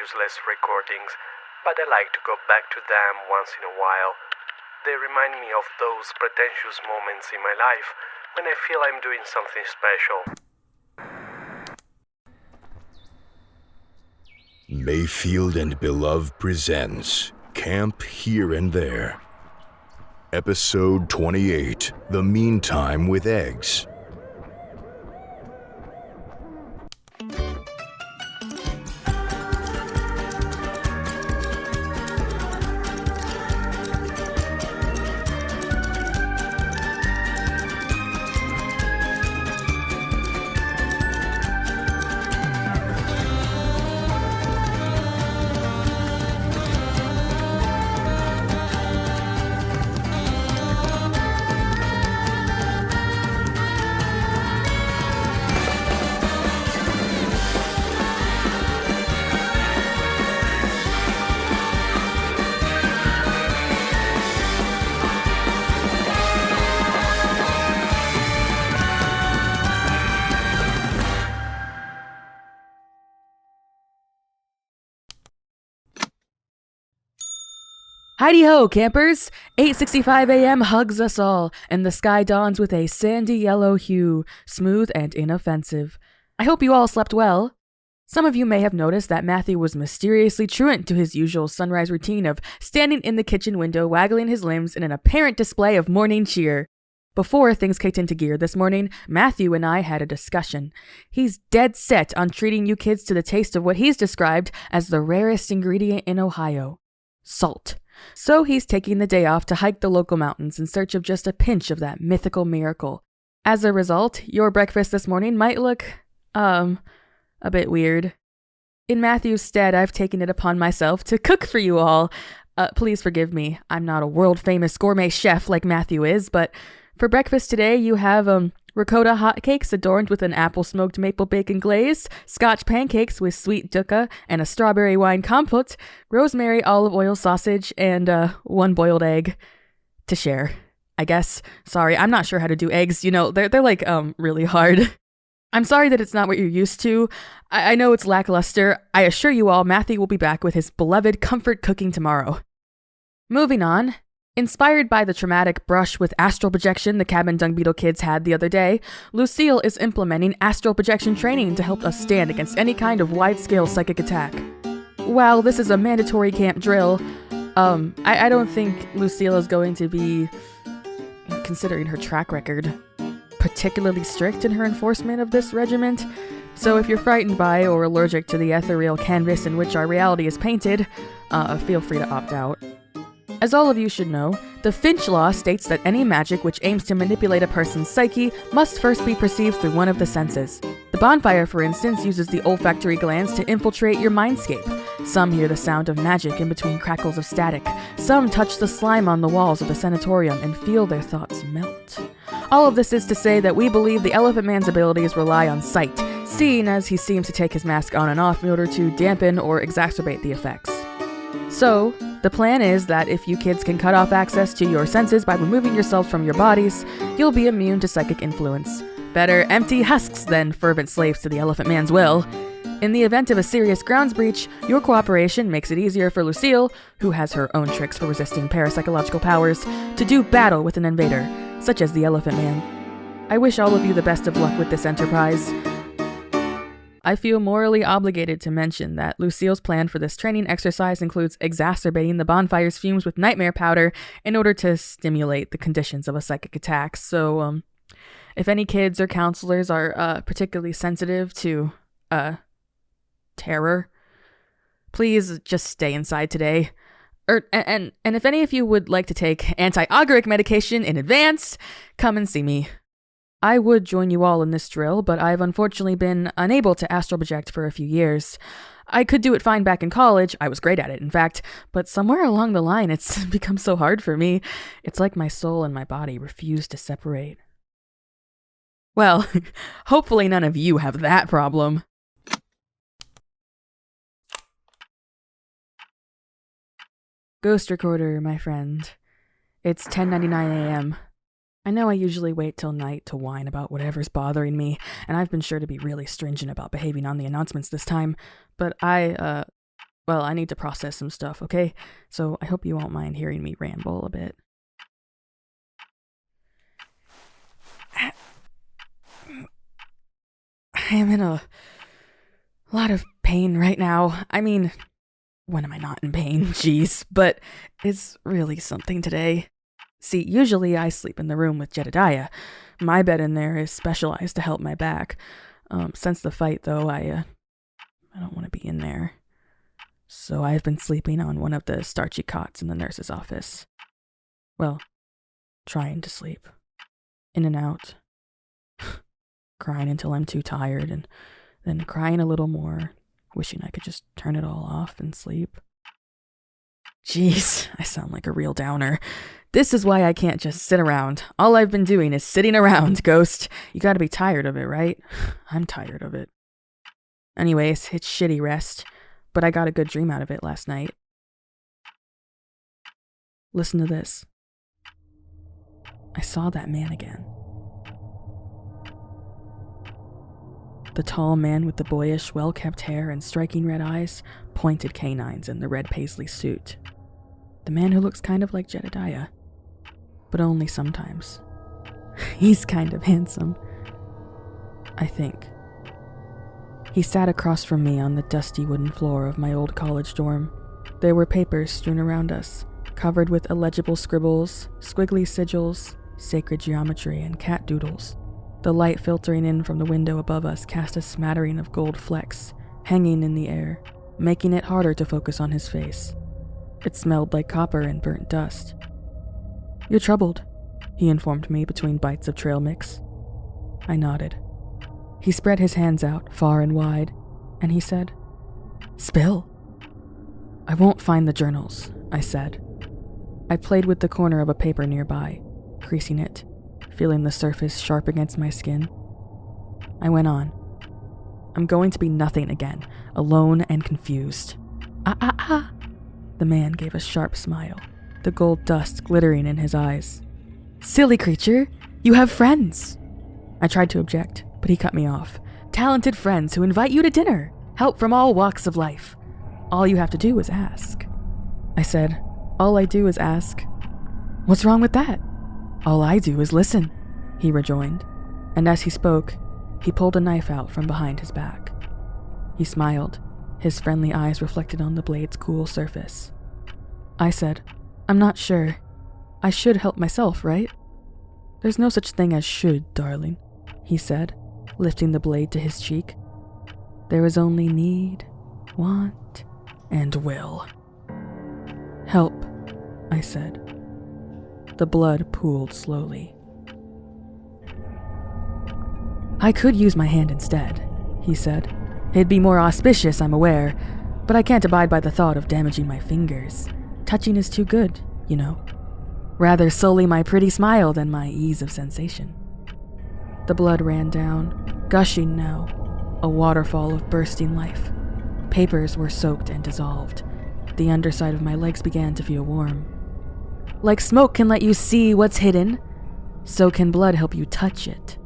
useless recordings, but I like to go back to them once in a while. They remind me of those pretentious moments in my life when I feel I'm doing something special. Mayfield and Beloved presents Camp Here and There. Episode 28, The Meantime with Eggs. Heidi-ho, campers! 8:65 a.m. hugs us all, and the sky dawns with a sandy yellow hue, smooth and inoffensive. I hope you all slept well. Some of you may have noticed that Matthew was mysteriously truant to his usual sunrise routine of standing in the kitchen window waggling his limbs in an apparent display of morning cheer. Before things kicked into gear this morning, Matthew and I had a discussion. He's dead set on treating you kids to the taste of what he's described as the rarest ingredient in Ohio: salt. So he's taking the day off to hike the local mountains in search of just a pinch of that mythical miracle. As a result, your breakfast this morning might look, a bit weird. In Matthew's stead, I've taken it upon myself to cook for you all. Please forgive me, I'm not a world-famous gourmet chef like Matthew is, but for breakfast today, you have, ricotta hotcakes adorned with an apple-smoked maple bacon glaze, Scotch pancakes with sweet dukkha and a strawberry wine compote, rosemary olive oil sausage, and, one boiled egg to share, I guess. Sorry, I'm not sure how to do eggs. You know, they're like, really hard. I'm sorry that it's not what you're used to. I know it's lackluster. I assure you all, Matthew will be back with his beloved comfort cooking tomorrow. Moving on. Inspired by the traumatic brush with astral projection the cabin dung beetle kids had the other day, Lucille is implementing astral projection training to help us stand against any kind of wide-scale psychic attack. While this is a mandatory camp drill, I don't think Lucille is going to be, considering her track record, particularly strict in her enforcement of this regiment. So if you're frightened by or allergic to the ethereal canvas in which our reality is painted, feel free to opt out. As all of you should know, the Finch Law states that any magic which aims to manipulate a person's psyche must first be perceived through one of the senses. The bonfire, for instance, uses the olfactory glands to infiltrate your mindscape. Some hear the sound of magic in between crackles of static. Some touch the slime on the walls of the sanatorium and feel their thoughts melt. All of this is to say that we believe the Elephant Man's abilities rely on sight, seeing as he seems to take his mask on and off in order to dampen or exacerbate the effects. So, the plan is that if you kids can cut off access to your senses by removing yourselves from your bodies, you'll be immune to psychic influence. Better empty husks than fervent slaves to the Elephant Man's will. In the event of a serious grounds breach, your cooperation makes it easier for Lucille, who has her own tricks for resisting parapsychological powers, to do battle with an invader, such as the Elephant Man. I wish all of you the best of luck with this enterprise. I feel morally obligated to mention that Lucille's plan for this training exercise includes exacerbating the bonfire's fumes with nightmare powder in order to stimulate the conditions of a psychic attack. So, if any kids or counselors are particularly sensitive to terror, please just stay inside today. And if any of you would like to take anti-agoric medication in advance, come and see me. I would join you all in this drill, but I've unfortunately been unable to astral project for a few years. I could do it fine back in college, I was great at it, in fact, but somewhere along the line it's become so hard for me. It's like my soul and my body refuse to separate. Well, hopefully none of you have that problem. Ghost recorder, my friend. It's 10:99 a.m. I know I usually wait till night to whine about whatever's bothering me, and I've been sure to be really stringent about behaving on the announcements this time, but Well, I need to process some stuff, okay? So I hope you won't mind hearing me ramble a bit. I am in a lot of pain right now. I mean, when am I not in pain? Jeez, but it's really something today. See, usually I sleep in the room with Jedediah. My bed in there is specialized to help my back. Since the fight, though, I don't want to be in there. So I've been sleeping on one of the starchy cots in the nurse's office. Well, trying to sleep. In and out. Crying until I'm too tired, and then crying a little more, wishing I could just turn it all off and sleep. Jeez, I sound like a real downer. This is why I can't just sit around. All I've been doing is sitting around, Ghost. You gotta be tired of it, right? I'm tired of it. Anyways, it's shitty rest, but I got a good dream out of it last night. Listen to this. I saw that man again. The tall man with the boyish, well-kept hair and striking red eyes, pointed canines in the red paisley suit. The man who looks kind of like Jedediah, but only sometimes. He's kind of handsome, I think. He sat across from me on the dusty wooden floor of my old college dorm. There were papers strewn around us, covered with illegible scribbles, squiggly sigils, sacred geometry, and cat doodles. The light filtering in from the window above us cast a smattering of gold flecks, hanging in the air, making it harder to focus on his face. It smelled like copper and burnt dust. "You're troubled," he informed me between bites of trail mix. I nodded. He spread his hands out far and wide, and he said, "Spill." "I won't find the journals," I said. I played with the corner of a paper nearby, creasing it, feeling the surface sharp against my skin. I went on. "I'm going to be nothing again, alone and confused." Ah. The man gave a sharp smile, the gold dust glittering in his eyes. "Silly creature, you have friends." I tried to object, but he cut me off. "Talented friends who invite you to dinner, help from all walks of life. All you have to do is ask." I said, "All I do is ask." "What's wrong with that?" "All I do is listen," he rejoined, and as he spoke, he pulled a knife out from behind his back. He smiled, his friendly eyes reflected on the blade's cool surface. I said, "I'm not sure. I should help myself, right?" "There's no such thing as should, darling," he said, lifting the blade to his cheek. "There is only need, want, and will." "Help," I said. The blood pooled slowly. "I could use my hand instead," he said. "It'd be more auspicious, I'm aware, but I can't abide by the thought of damaging my fingers. Touching is too good, you know. Rather sully my pretty smile than my ease of sensation." The blood ran down, gushing now, a waterfall of bursting life. Papers were soaked and dissolved. The underside of my legs began to feel warm. "Like smoke can let you see what's hidden, so can blood help you touch it."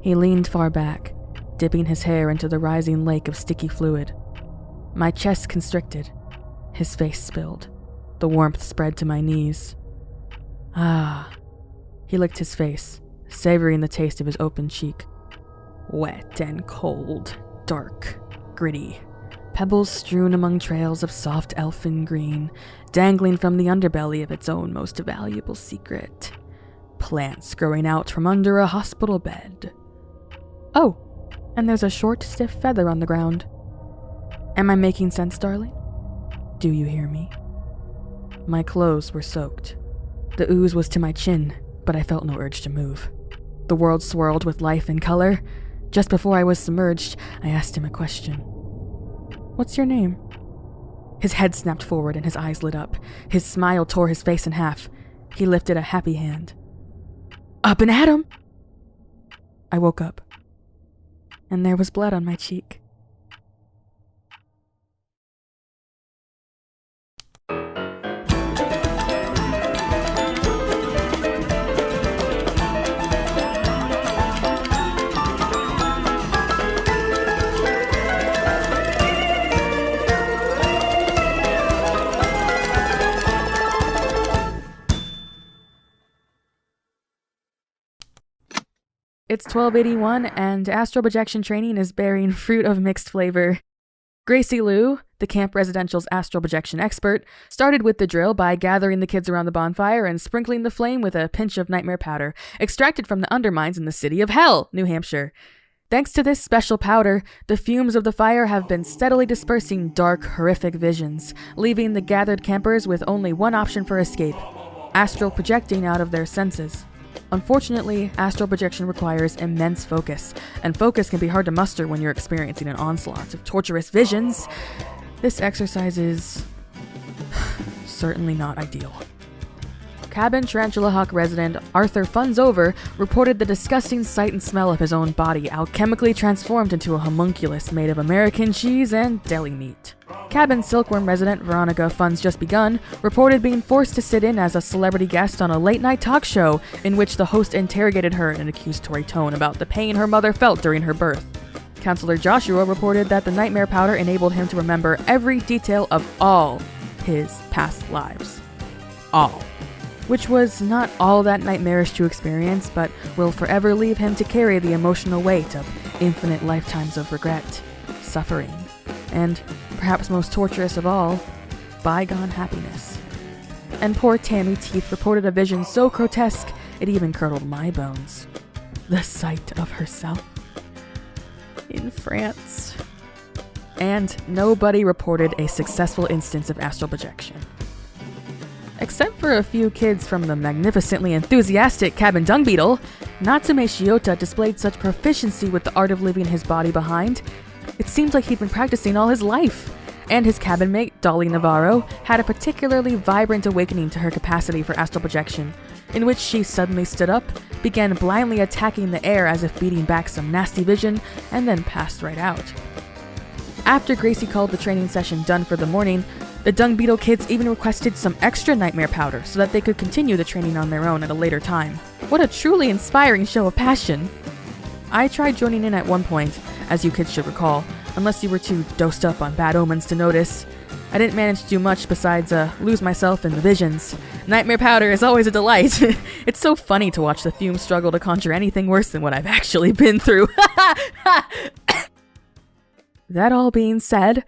He leaned far back, dipping his hair into the rising lake of sticky fluid. My chest constricted. His face spilled. The warmth spread to my knees. "Ah." He licked his face, savoring the taste of his open cheek. Wet and cold, dark, gritty. Pebbles strewn among trails of soft elfin green, dangling from the underbelly of its own most valuable secret. Plants growing out from under a hospital bed. Oh, and there's a short, stiff feather on the ground. Am I making sense, darling? Do you hear me? My clothes were soaked. The ooze was to my chin, but I felt no urge to move. The world swirled with life and color. Just before I was submerged, I asked him a question. "What's your name?" His head snapped forward and his eyes lit up. His smile tore his face in half. He lifted a happy hand. "Up and at 'em!" I woke up, and there was blood on my cheek. It's 1281, and astral projection training is bearing fruit of mixed flavor. Gracie Lou, the camp residential's astral projection expert, started with the drill by gathering the kids around the bonfire and sprinkling the flame with a pinch of nightmare powder, extracted from the undermines in the city of Hell, New Hampshire. Thanks to this special powder, the fumes of the fire have been steadily dispersing dark, horrific visions, leaving the gathered campers with only one option for escape: astral projecting out of their senses. Unfortunately, astral projection requires immense focus, and focus can be hard to muster when you're experiencing an onslaught of torturous visions. This exercise is certainly not ideal. Cabin Tarantula Hawk resident Arthur Funsover reported the disgusting sight and smell of his own body alchemically transformed into a homunculus made of American cheese and deli meat. Cabin Silkworm resident Veronica Fun's Just Begun reported being forced to sit in as a celebrity guest on a late-night talk show in which the host interrogated her in an accusatory tone about the pain her mother felt during her birth. Counselor Joshua reported that the nightmare powder enabled him to remember every detail of all his past lives. All. Which was not all that nightmarish to experience, but will forever leave him to carry the emotional weight of infinite lifetimes of regret, suffering, and, perhaps most torturous of all, bygone happiness. And poor Tammy Teeth reported a vision so grotesque it even curdled my bones. The sight of herself in France. And nobody reported a successful instance of astral projection. Except for a few kids from the magnificently enthusiastic Cabin Dung Beetle, Natsume Shiota displayed such proficiency with the art of leaving his body behind. It seems like he'd been practicing all his life. And his cabin mate, Dolly Navarro, had a particularly vibrant awakening to her capacity for astral projection, in which she suddenly stood up, began blindly attacking the air as if beating back some nasty vision, and then passed right out. After Gracie called the training session done for the morning, the Dung Beetle kids even requested some extra nightmare powder so that they could continue the training on their own at a later time. What a truly inspiring show of passion! I tried joining in at one point, as you kids should recall, unless you were too dosed up on bad omens to notice. I didn't manage to do much besides lose myself in the visions. Nightmare powder is always a delight. It's so funny to watch the fumes struggle to conjure anything worse than what I've actually been through. That all being said,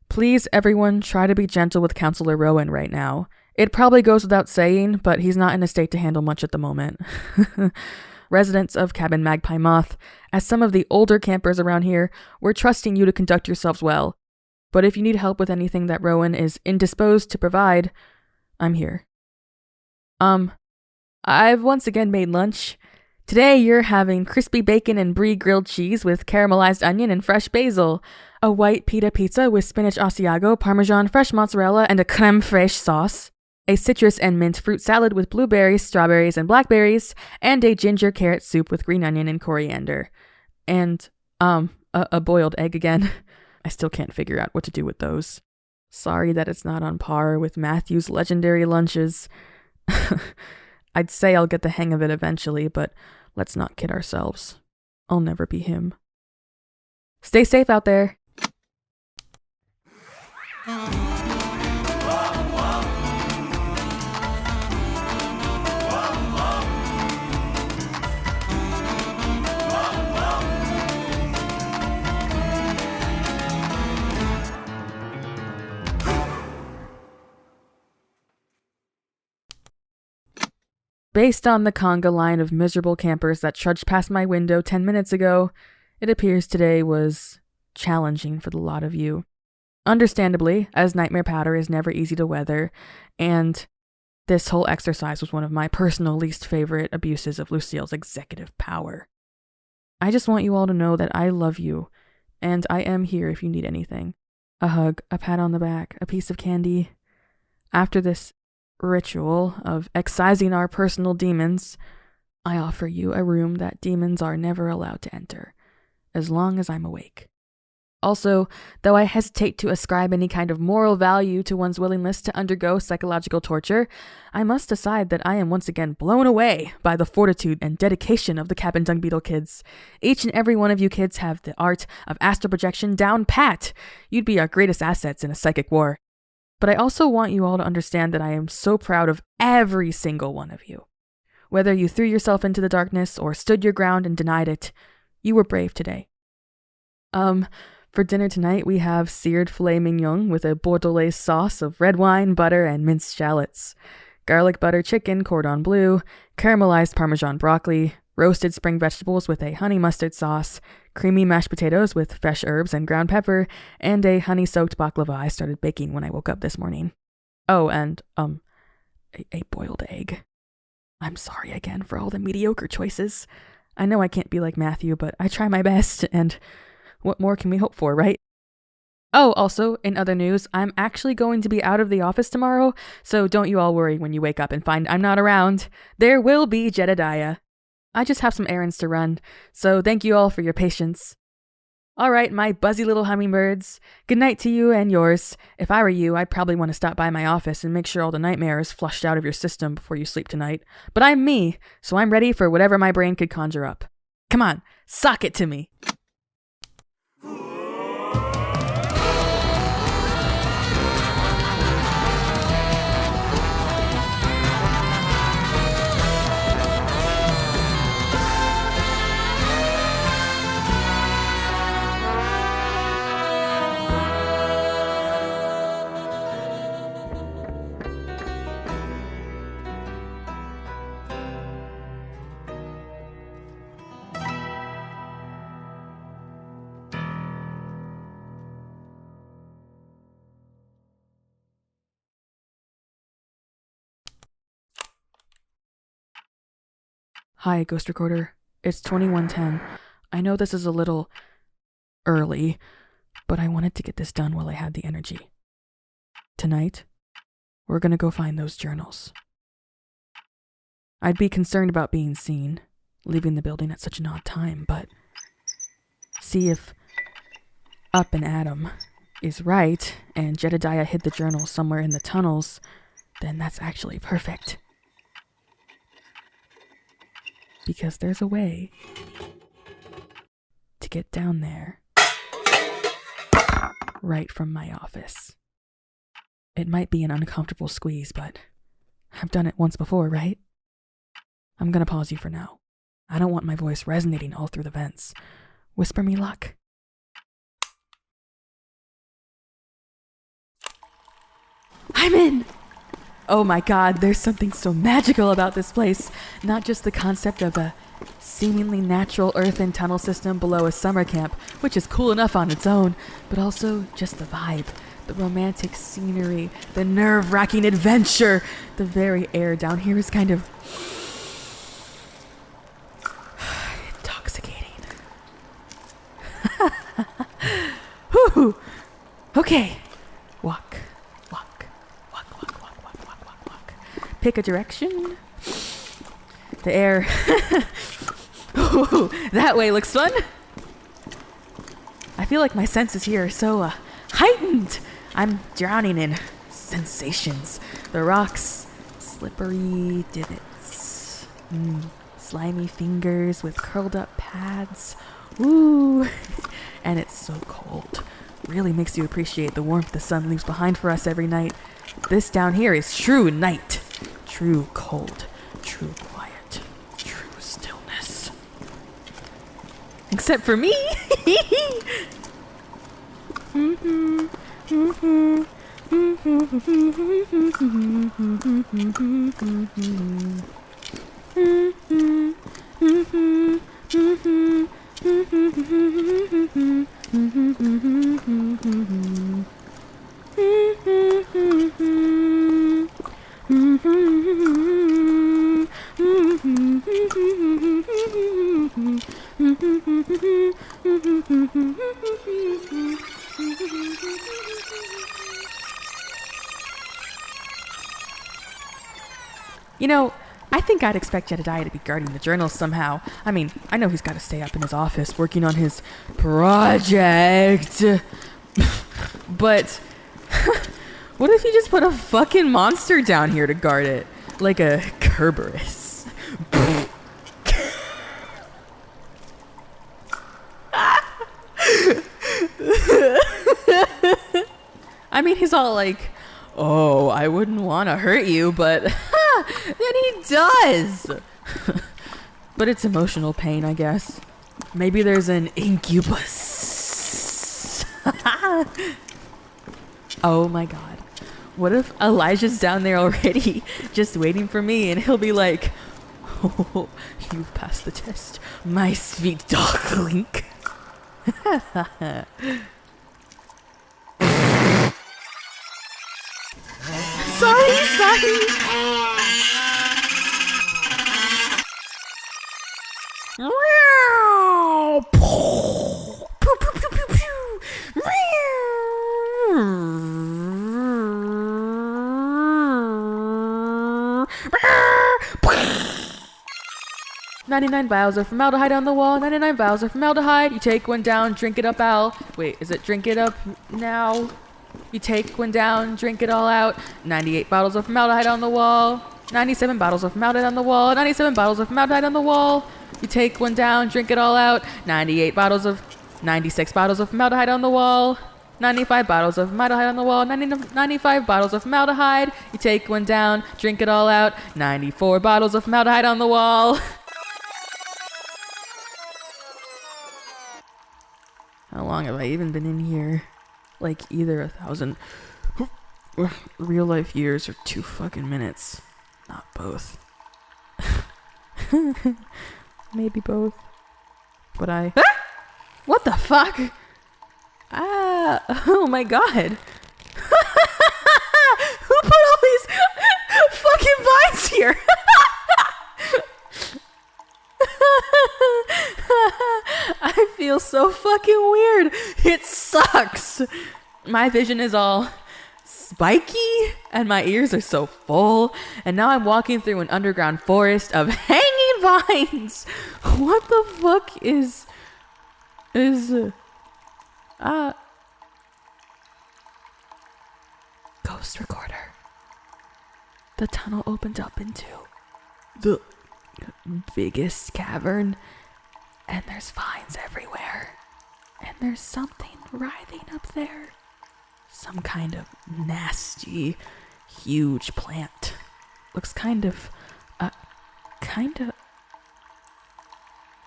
please everyone try to be gentle with Counselor Rowan right now. It probably goes without saying, but he's not in a state to handle much at the moment. Residents of Cabin Magpie Moth, as some of the older campers around here, we're trusting you to conduct yourselves well. But if you need help with anything that Rowan is indisposed to provide, I'm here. I've once again made lunch. Today you're having crispy bacon and brie grilled cheese with caramelized onion and fresh basil, a white pita pizza with spinach Asiago, parmesan, fresh mozzarella, and a creme fraiche sauce, a citrus and mint fruit salad with blueberries, strawberries, and blackberries, and a ginger carrot soup with green onion and coriander. And, a boiled egg again. I still can't figure out what to do with those. Sorry that it's not on par with Matthew's legendary lunches. I'd say I'll get the hang of it eventually, but let's not kid ourselves. I'll never be him. Stay safe out there. Based on the conga line of miserable campers that trudged past my window 10 minutes ago, it appears today was challenging for the lot of you. Understandably, as nightmare powder is never easy to weather, and this whole exercise was one of my personal least favorite abuses of Lucille's executive power. I just want you all to know that I love you, and I am here if you need anything. A hug, a pat on the back, a piece of candy. After this ritual of excising our personal demons, I offer you a room that demons are never allowed to enter, as long as I'm awake. Also, though I hesitate to ascribe any kind of moral value to one's willingness to undergo psychological torture, I must decide that I am once again blown away by the fortitude and dedication of the Cabin Dung Beetle kids. Each and every one of you kids have the art of astral projection down pat. You'd be our greatest assets in a psychic war. But I also want you all to understand that I am so proud of every single one of you. Whether you threw yourself into the darkness or stood your ground and denied it, you were brave today. For dinner tonight, we have seared filet mignon with a bordelaise sauce of red wine, butter, and minced shallots, garlic butter chicken, cordon bleu, caramelized Parmesan broccoli, roasted spring vegetables with a honey mustard sauce, creamy mashed potatoes with fresh herbs and ground pepper, and a honey-soaked baklava I started baking when I woke up this morning. Oh, and, a boiled egg. I'm sorry again for all the mediocre choices. I know I can't be like Matthew, but I try my best, and what more can we hope for, right? Oh, also, in other news, I'm actually going to be out of the office tomorrow, so don't you all worry when you wake up and find I'm not around. There will be Jedediah. I just have some errands to run, so thank you all for your patience. All right, my buzzy little hummingbirds. Good night to you and yours. If I were you, I'd probably want to stop by my office and make sure all the nightmare is flushed out of your system before you sleep tonight. But I'm me, so I'm ready for whatever my brain could conjure up. Come on, sock it to me. Hi, Ghost Recorder. It's 2110. I know this is a little early, but I wanted to get this done while I had the energy. Tonight, we're gonna go find those journals. I'd be concerned about being seen, leaving the building at such an odd time, but see if Up and Adam is right and Jedediah hid the journals somewhere in the tunnels, then that's actually perfect. Because there's a way to get down there right from my office. It might be an uncomfortable squeeze, but I've done it once before, right? I'm gonna pause you for now. I don't want my voice resonating all through the vents. Whisper me luck. I'm in! Oh my god, there's something so magical about this place. Not just the concept of a seemingly natural earthen tunnel system below a summer camp, which is cool enough on its own, but also just the vibe, the romantic scenery, the nerve-wracking adventure. The very air down here is kind of intoxicating. Whew. Okay. Walk. Pick a direction. The air. Ooh, that way looks fun. I feel like my senses here are so heightened. I'm drowning in sensations. The rocks, slippery divots, slimy fingers with curled up pads. Ooh, and it's so cold. Really makes you appreciate the warmth the sun leaves behind for us every night. This down here is true night. True cold, true quiet, true stillness. Except for me. You know, I think I'd expect Jedediah to be guarding the journals somehow. I mean, I know he's got to stay up in his office working on his project. But what if you just put a fucking monster down here to guard it? Like a Kerberos. I mean, he's all like, oh, I wouldn't want to hurt you, but He does! But it's emotional pain, I guess. Maybe there's an incubus. Oh my god. What if Elijah's down there already, just waiting for me, and he'll be like, oh, you've passed the test, my sweet darling. Sorry. "99 vials of formaldehyde on the wall, 99 vials of formaldehyde. You take one down, drink it up, Al." Wait, is it drink it up now? You take one down, drink it all out. 98 bottles of formaldehyde on the wall. 97 bottles of formaldehyde on the wall. 97 bottles of formaldehyde on the wall. You take one down, drink it all out. 96 bottles of formaldehyde on the wall. 95 bottles of formaldehyde on the wall. 95 bottles of formaldehyde. You take one down, drink it all out. 94 bottles of formaldehyde on the wall. How long have I even been in here? Like either 1,000 real life years or 2 fucking minutes. Not both. Maybe both. But what the fuck? Oh my god. Who put all these fucking vines here? I feel so fucking weird. It sucks. My vision is all spiky and my ears are so full. And now I'm walking through an underground forest of hanging vines. What the fuck is ghost recorder. The tunnel opened up into the biggest cavern, and there's vines everywhere, and there's something writhing up there. Some kind of nasty, huge plant. Looks kind of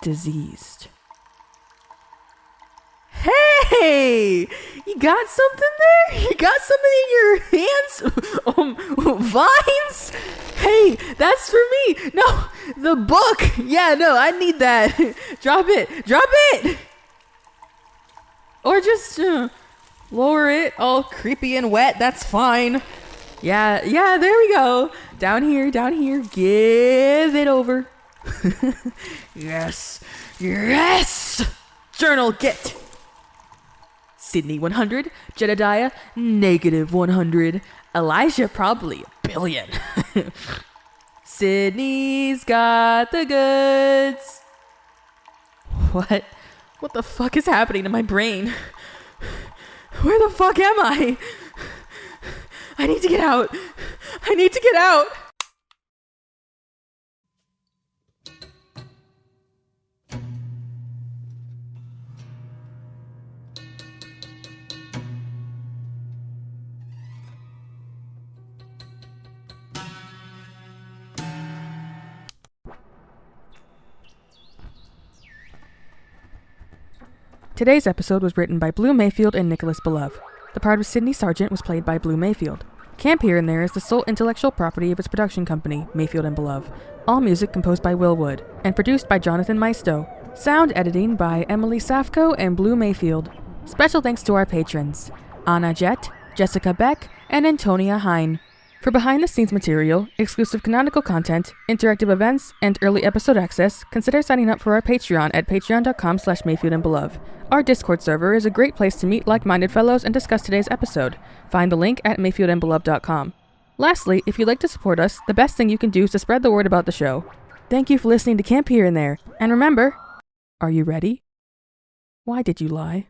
diseased. Hey! You got something there? You got something in your hands? Vines? Hey, that's for me. No, the book. Yeah, no, I need that. Drop it. Or just lower it all creepy and wet. That's fine. Yeah, there we go. Down here. Give it over. Yes. Journal, get. Sydney 100, Jedediah -100, Elijah probably 1 billion. Sydney's got the goods. What the fuck is happening to my brain? Where the fuck am I? I need to get out. Today's episode was written by Blue Mayfield and Nicholas Belove. The part of Sydney Sargent was played by Blue Mayfield. Camp Here and There is the sole intellectual property of its production company, Mayfield and Belove. All music composed by Will Wood, and produced by Jonathan Maisto. Sound editing by Emily Safko and Blue Mayfield. Special thanks to our patrons, Anna Jett, Jessica Beck, and Antonia Hine. For behind-the-scenes material, exclusive canonical content, interactive events, and early episode access, consider signing up for our Patreon at patreon.com/mayfieldandbelove. Our Discord server is a great place to meet like-minded fellows and discuss today's episode. Find the link at mayfieldandbelove.com. Lastly, if you'd like to support us, the best thing you can do is to spread the word about the show. Thank you for listening to Camp Here and There. And remember, are you ready? Why did you lie?